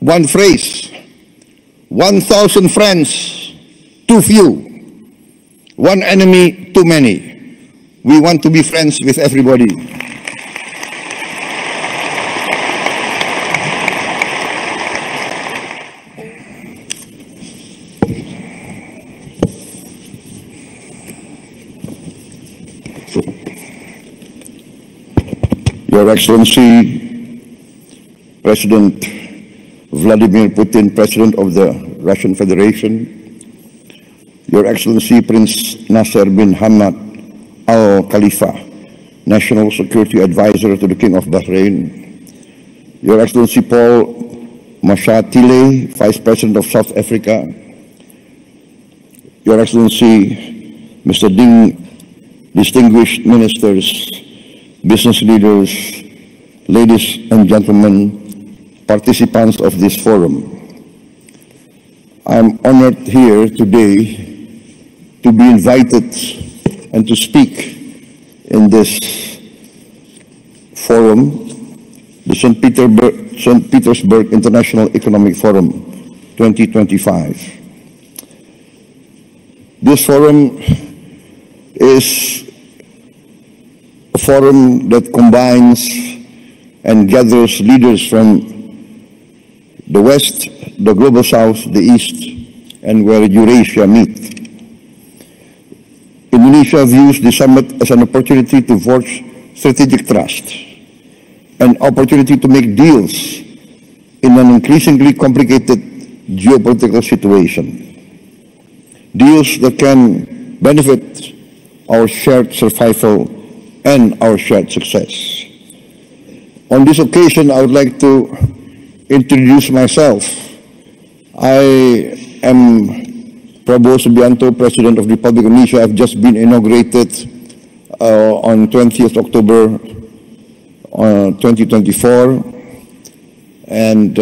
one phrase: 1,000 friends, too few. One enemy, too many. We want to be friends with everybody. Your Excellency, President Vladimir Putin, President of the Russian Federation, Your Excellency Prince Nasser bin Hamad Al Khalifa, National Security Advisor to the King of Bahrain, Your Excellency Paul Mashatile, Vice President of South Africa, Your Excellency Mr. Ding, distinguished ministers, business leaders, ladies and gentlemen, participants of this forum. I'm honored here today to be invited and to speak in this forum, the St. Petersburg International Economic Forum 2025. This forum is a forum that combines and gathers leaders from the West, the Global South, the East, and where Eurasia meet. Indonesia views the summit as an opportunity to forge strategic trust, an opportunity to make deals in an increasingly complicated geopolitical situation. Deals that can benefit our shared survival and our shared success. On this occasion, I would like to introduce myself. I am Prabowo Subianto, President of the Republic of Indonesia. I've just been inaugurated on 20th October 2024, and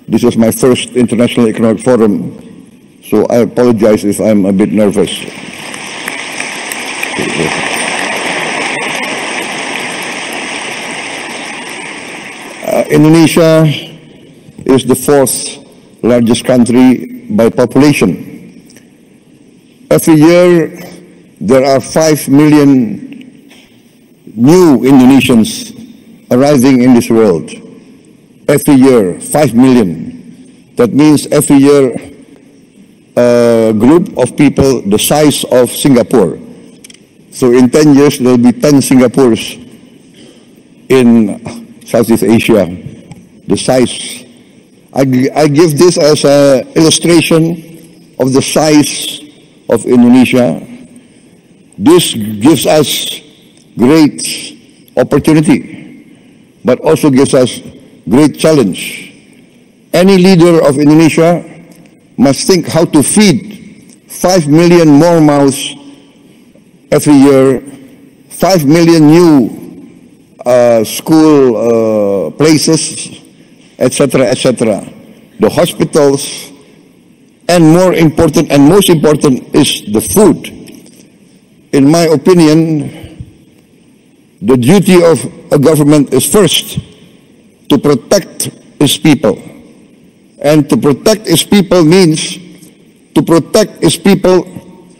this was my first International Economic Forum, so I apologize if I'm a bit nervous. Indonesia is the fourth largest country by population. Every year, there are 5 million new Indonesians arriving in this world. Every year, 5 million. That means every year, a group of people the size of Singapore. So in 10 years, there will be 10 Singapores in Southeast Asia. The size. I give this as an illustration of the size of Indonesia. This gives us great opportunity, but also gives us great challenge. Any leader of Indonesia must think how to feed 5 million more mouths every year, 5 million new school places, etc., etc. The hospitals, and more important and most important is the food. In my opinion, the duty of a government is first to protect its people. And to protect its people means to protect its people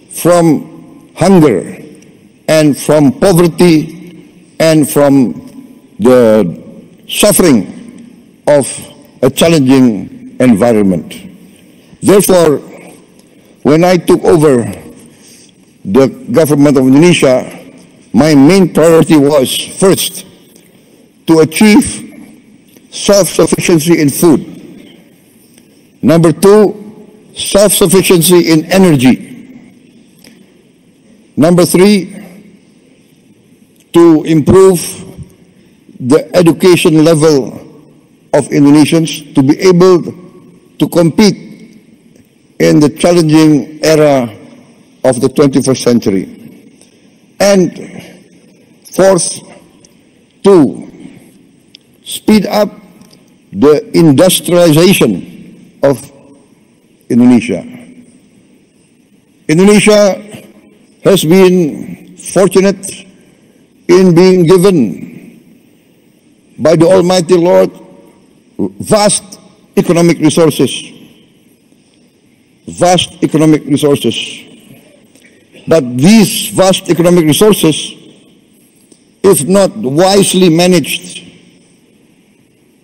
from hunger and from poverty and from the suffering of a challenging environment. Therefore, when I took over the government of Indonesia, my main priority was, first, to achieve self-sufficiency in food. Number two, self-sufficiency in energy. Number three, to improve the education level of Indonesians to be able to compete in the challenging era of the 21st century. And fourth, to speed up the industrialization of Indonesia. Indonesia has been fortunate in being given by the Almighty Lord vast economic resources. Vast economic resources. But these vast economic resources, if not wisely managed,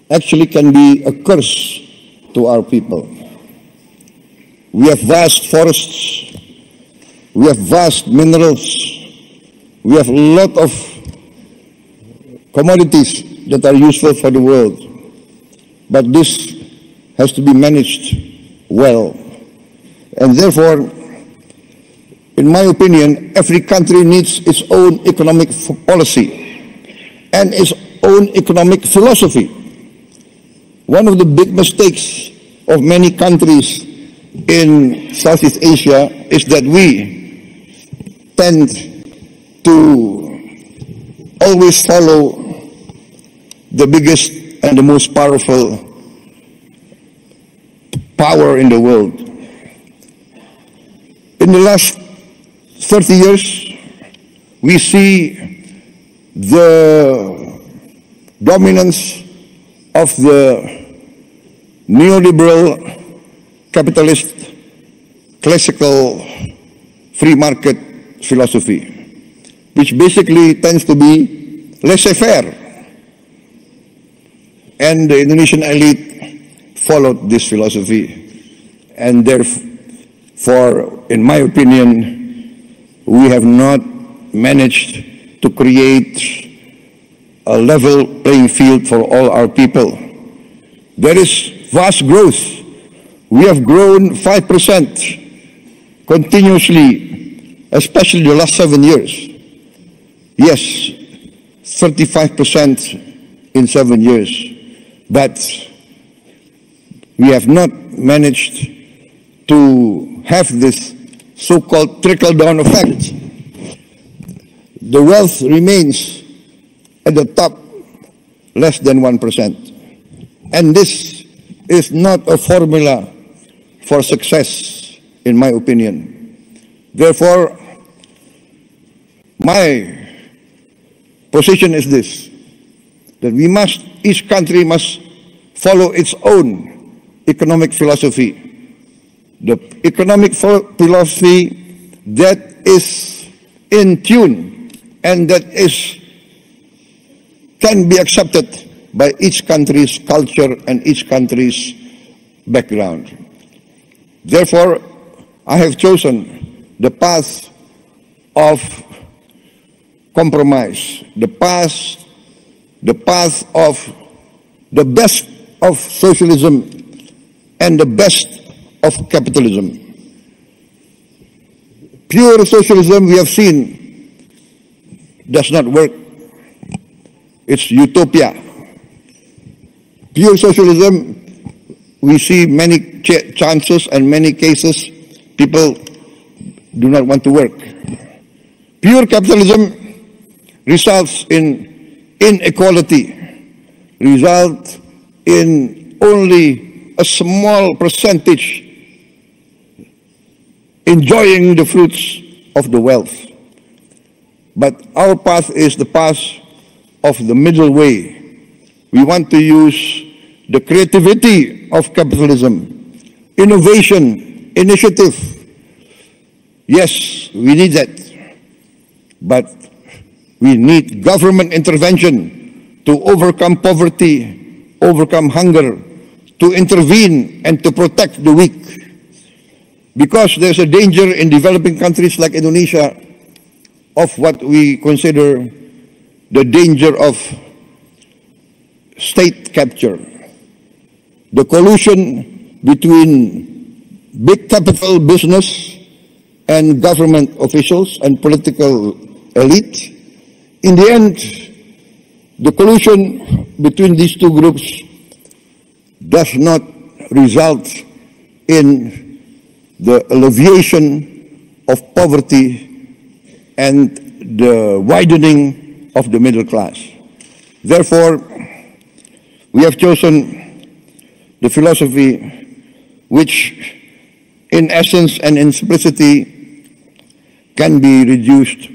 actually can be a curse to our people. We have vast forests, we have vast minerals, we have a lot of commodities that are useful for the world. But this has to be managed well. And therefore, in my opinion, every country needs its own economic policy and its own economic philosophy. One of the big mistakes of many countries in Southeast Asia is that we tend to always follow the biggest and the most powerful power in the world. In the last 30 years, we see the dominance of the neoliberal, capitalist, classical free market philosophy, which basically tends to be laissez-faire. And the Indonesian elite followed this philosophy. And therefore, in my opinion, we have not managed to create a level playing field for all our people. There is vast growth. We have grown 5% continuously, especially the last 7 years. Yes, 35% in 7 years. But we have not managed to have this so-called trickle-down effect. The wealth remains at the top less than 1%. And this is not a formula for success, in my opinion. Therefore, my position is this, that each country must follow its own economic philosophy. The economic philosophy that is in tune and that can be accepted by each country's culture and each country's background. Therefore, I have chosen the path of compromise, the path of the best of socialism and the best of capitalism. Pure socialism, we have seen, does not work. It's utopia. Pure socialism, we see many chances and many cases people do not want to work. Pure capitalism results in inequality, results in only a small percentage enjoying the fruits of the wealth. But our path is the path of the middle way. We want to use the creativity of capitalism, innovation, initiative. Yes, we need that. But we need government intervention to overcome poverty, overcome hunger, to intervene and to protect the weak. Because there's a danger in developing countries like Indonesia of what we consider the danger of state capture. The collusion between big capital business and government officials and political elite. In the end, the collusion between these two groups does not result in the alleviation of poverty and the widening of the middle class. Therefore, we have chosen the philosophy which, in essence and in simplicity, can be reduced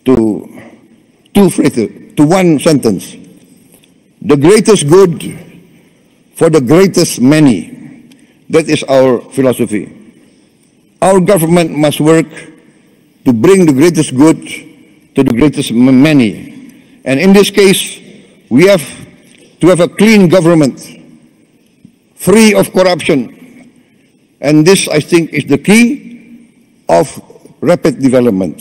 to one sentence. The greatest good for the greatest many. That is our philosophy. Our government must work to bring the greatest good to the greatest many. And in this case, we have to have a clean government, free of corruption. And this, I think, is the key of rapid development.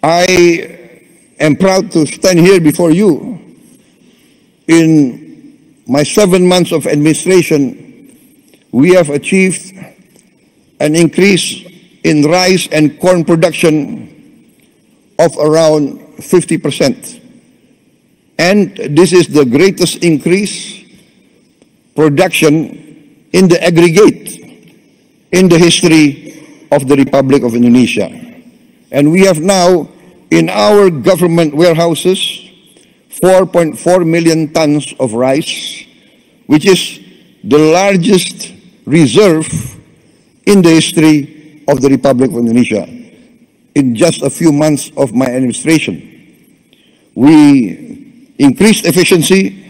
I am proud to stand here before you. In my 7 months of administration, we have achieved an increase in rice and corn production of around 50%. And this is the greatest increase production in the aggregate in the history of the Republic of Indonesia. And we have now in our government warehouses 4.4 million tons of rice, which is the largest reserve in the history of the Republic of Indonesia. In just a few months of my administration, we increased efficiency,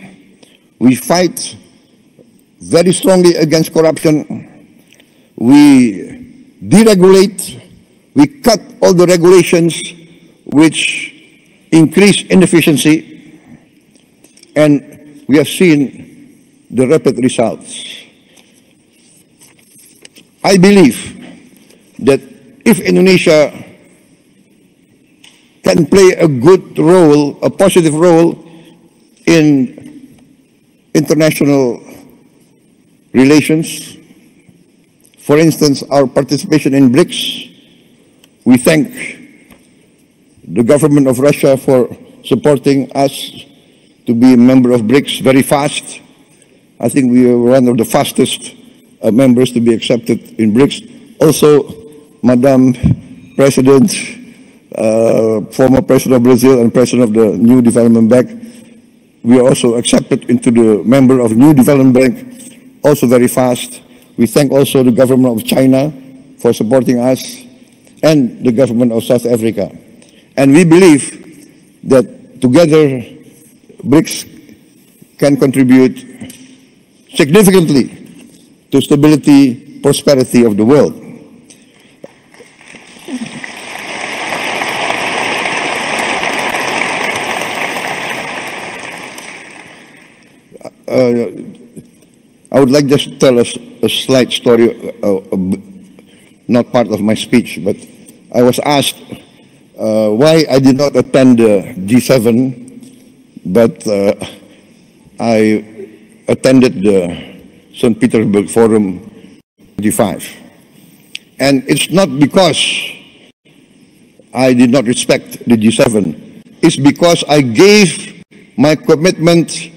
we fight very strongly against corruption, we deregulate, we cut all the regulations which increase inefficiency, and we have seen the rapid results. I believe that if Indonesia can play a good role, a positive role in international relations, for instance, our participation in BRICS, we thank the government of Russia for supporting us to be a member of BRICS very fast. I think we are one of the fastest members to be accepted in BRICS. Also, Madam President, former President of Brazil and President of the New Development Bank, we are also accepted into the member of New Development Bank, also very fast. We thank also the government of China for supporting us and the government of South Africa. And we believe that together BRICS can contribute significantly to stability, prosperity of the world. I would like just to tell us a slight story, not part of my speech, but I was asked why I did not attend the G7, but I attended the St. Petersburg Forum G5. And it's not because I did not respect the G7, it's because I gave my commitment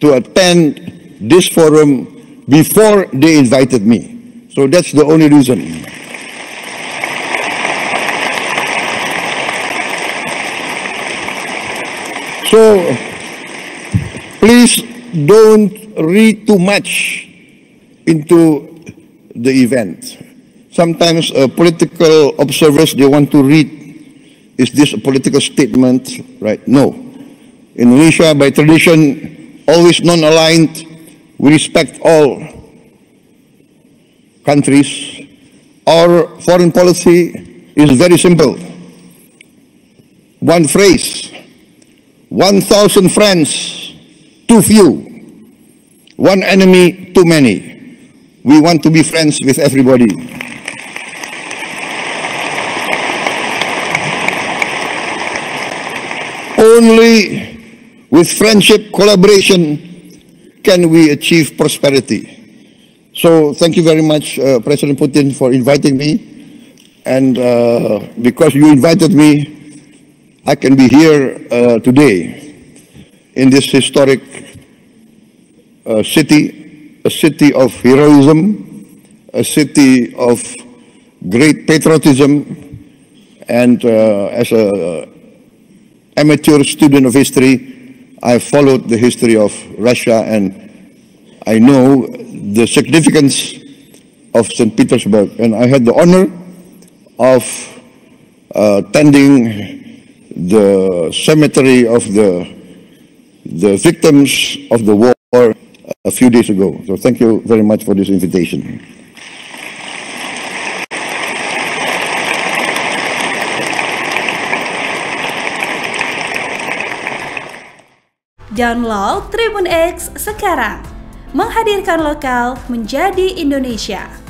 to attend this forum before they invited me. So that's the only reason. So please don't read too much into the event. Sometimes political observers, they want to read, is this a political statement, right? No. Indonesia, by tradition, always non-aligned. We respect all countries. Our foreign policy is very simple. One phrase: 1,000 friends, too few. One enemy, too many. We want to be friends with everybody. Only with friendship, collaboration, can we achieve prosperity. So thank you very much, President Putin, for inviting me. And because you invited me, I can be here today in this historic city, a city of heroism, a city of great patriotism, and as an amateur student of history, I followed the history of Russia, and I know the significance of St. Petersburg. And I had the honor of attending the cemetery of the victims of the war a few days ago. So thank you very much for this invitation. Download Tribun X sekarang, menghadirkan lokal menjadi Indonesia.